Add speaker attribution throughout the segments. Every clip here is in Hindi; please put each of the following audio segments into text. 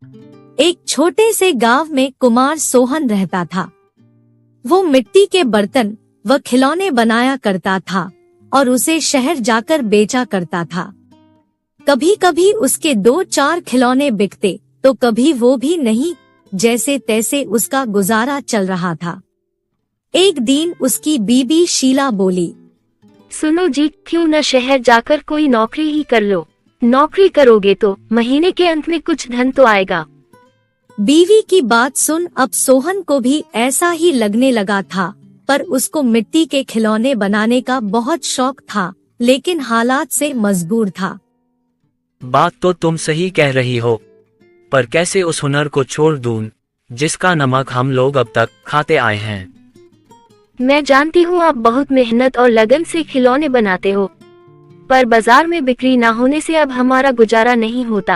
Speaker 1: एक छोटे से गांव में कुमार सोहन रहता था। वो मिट्टी के बर्तन व खिलौने बनाया करता था और उसे शहर जाकर बेचा करता था। कभी कभी उसके 2-4 खिलौने बिकते तो कभी वो भी नहीं, जैसे तैसे उसका गुजारा चल रहा था। एक दिन उसकी बीबी शीला बोली,
Speaker 2: सुनो जी, क्यों न शहर जाकर कोई नौकरी ही कर लो। नौकरी करोगे तो महीने के अंत में कुछ धन तो आएगा।
Speaker 1: बीवी की बात सुन अब सोहन को भी ऐसा ही लगने लगा था, पर उसको मिट्टी के खिलौने बनाने का बहुत शौक था, लेकिन हालात से मजबूर था।
Speaker 3: बात तो तुम सही कह रही हो, पर कैसे उस हुनर को छोड़ दूं जिसका नमक हम लोग अब तक खाते आए हैं।
Speaker 2: मैं जानती हूँ आप बहुत मेहनत और लगन से खिलौने बनाते हो, पर बाजार में बिक्री ना होने से अब हमारा गुजारा नहीं होता।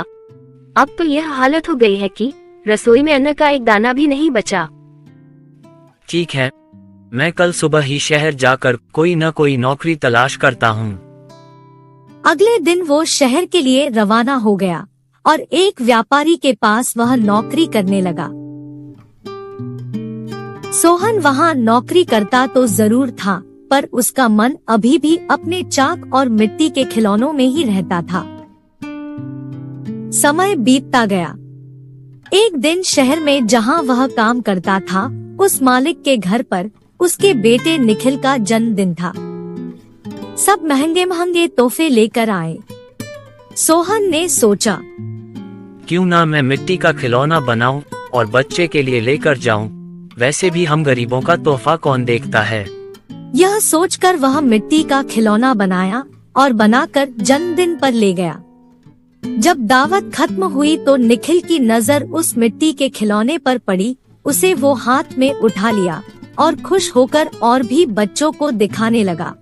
Speaker 2: अब तो यह हालत हो गई है कि रसोई में अन्न का एक दाना भी नहीं बचा।
Speaker 3: ठीक है, मैं कल सुबह ही शहर जाकर कोई न कोई नौकरी तलाश करता हूँ।
Speaker 1: अगले दिन वो शहर के लिए रवाना हो गया और एक व्यापारी के पास वह नौकरी करने लगा। सोहन वहाँ नौकरी करता तो जरूर था, पर उसका मन अभी भी अपने चाक और मिट्टी के खिलौनों में ही रहता था। समय बीतता गया। एक दिन शहर में जहाँ वह काम करता था, उस मालिक के घर पर उसके बेटे निखिल का जन्मदिन था। सब महंगे महंगे तोहफे लेकर आए। सोहन ने सोचा,
Speaker 3: क्यों ना मैं मिट्टी का खिलौना बनाऊं और बच्चे के लिए लेकर जाऊं। वैसे भी हम गरीबों का तोहफा कौन देखता है।
Speaker 1: यह सोचकर वह मिट्टी का खिलौना बनाया और बनाकर जन्मदिन पर ले गया। जब दावत खत्म हुई तो निखिल की नजर उस मिट्टी के खिलौने पर पड़ी। उसे वो हाथ में उठा लिया और खुश होकर और भी बच्चों को दिखाने लगा।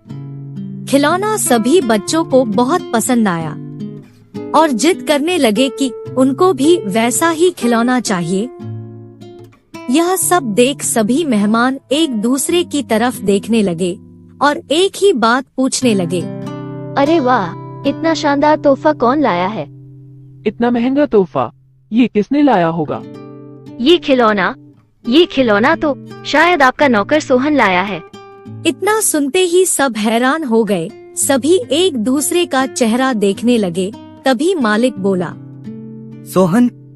Speaker 1: खिलौना सभी बच्चों को बहुत पसंद आया और जिद करने लगे कि उनको भी वैसा ही खिलौना चाहिए। यह सब देख सभी मेहमान एक दूसरे की तरफ देखने लगे और एक ही बात पूछने लगे,
Speaker 2: अरे वाह, इतना शानदार तोहफा कौन लाया है?
Speaker 4: इतना महंगा तोहफा ये किसने लाया होगा?
Speaker 2: ये खिलौना तो शायद आपका नौकर सोहन लाया है।
Speaker 1: इतना सुनते ही सब हैरान हो गए। सभी एक दूसरे का चेहरा देखने लगे। तभी मालिक बोला,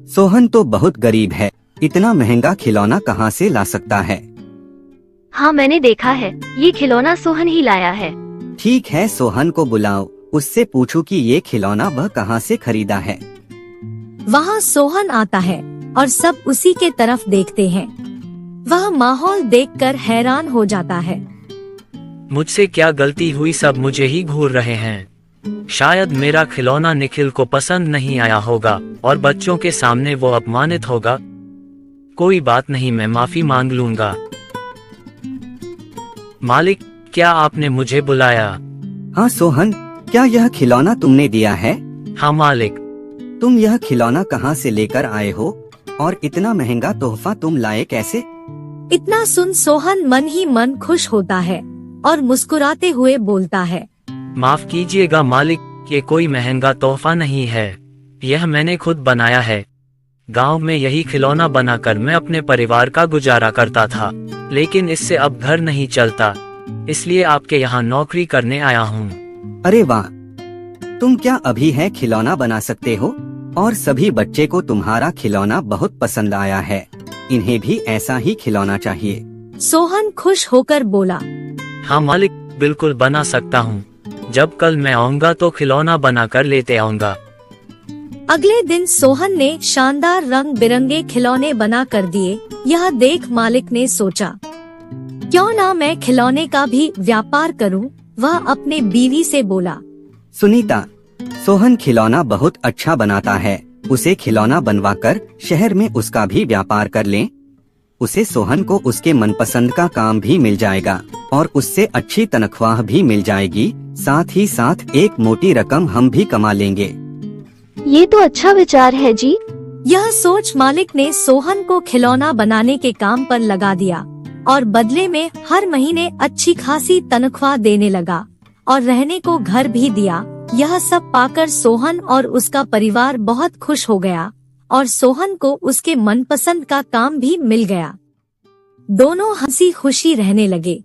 Speaker 5: सोहन तो बहुत गरीब है, इतना महंगा खिलौना कहाँ से ला सकता है?
Speaker 2: हाँ, मैंने देखा है, ये खिलौना सोहन ही लाया है।
Speaker 5: ठीक है, सोहन को बुलाओ, उससे पूछो कि ये खिलौना वह कहाँ से खरीदा है।
Speaker 1: वहाँ सोहन आता है और सब उसी के तरफ देखते हैं। वह माहौल देखकर हैरान हो जाता है।
Speaker 3: मुझसे क्या गलती हुई, सब मुझे ही घूर रहे हैं। शायद मेरा खिलौना निखिल को पसंद नहीं आया होगा और बच्चों के सामने वो अपमानित होगा। कोई बात नहीं, मैं माफी मांग लूंगा। मालिक, क्या आपने मुझे बुलाया?
Speaker 5: हाँ सोहन, क्या यह खिलौना तुमने दिया है?
Speaker 3: हाँ मालिक।
Speaker 5: तुम यह खिलौना कहाँ से लेकर आए हो और इतना महंगा तोहफा तुम लाए कैसे?
Speaker 1: इतना सुन सोहन मन ही मन खुश होता है और मुस्कुराते हुए बोलता है,
Speaker 3: माफ कीजिएगा मालिक, ये कोई महंगा तोहफा नहीं है, यह मैंने खुद बनाया है। गांव में यही खिलौना बनाकर मैं अपने परिवार का गुजारा करता था, लेकिन इससे अब घर नहीं चलता, इसलिए आपके यहाँ नौकरी करने आया हूँ।
Speaker 5: अरे वाह, तुम क्या अभी है खिलौना बना सकते हो? और सभी बच्चे को तुम्हारा खिलौना बहुत पसंद आया है, इन्हें भी ऐसा ही खिलौना चाहिए।
Speaker 1: सोहन खुश होकर बोला,
Speaker 3: हाँ मालिक, बिल्कुल बना सकता हूँ। जब कल मैं आऊँगा तो खिलौना बनाकर लेते आऊँगा।
Speaker 1: अगले दिन सोहन ने शानदार रंग बिरंगे खिलौने बना कर दिए। यह देख मालिक ने सोचा, क्यों ना मैं खिलौने का भी व्यापार करूं। वह अपने बीवी से बोला,
Speaker 5: सुनीता, सोहन खिलौना बहुत अच्छा बनाता है, उसे खिलौना बनवाकर शहर में उसका भी व्यापार कर लें। उसे सोहन को उसके मनपसंद का काम भी मिल जाएगा और उससे अच्छी तनख्वाह भी मिल जाएगी, साथ ही साथ एक मोटी रकम हम भी कमा लेंगे।
Speaker 2: ये तो अच्छा विचार है जी।
Speaker 1: यह सोच मालिक ने सोहन को खिलौना बनाने के काम पर लगा दिया और बदले में हर महीने अच्छी खासी तनख्वाह देने लगा और रहने को घर भी दिया। यह सब पाकर सोहन और उसका परिवार बहुत खुश हो गया और सोहन को उसके मनपसंद का काम भी मिल गया। दोनों हंसी खुशी रहने लगे।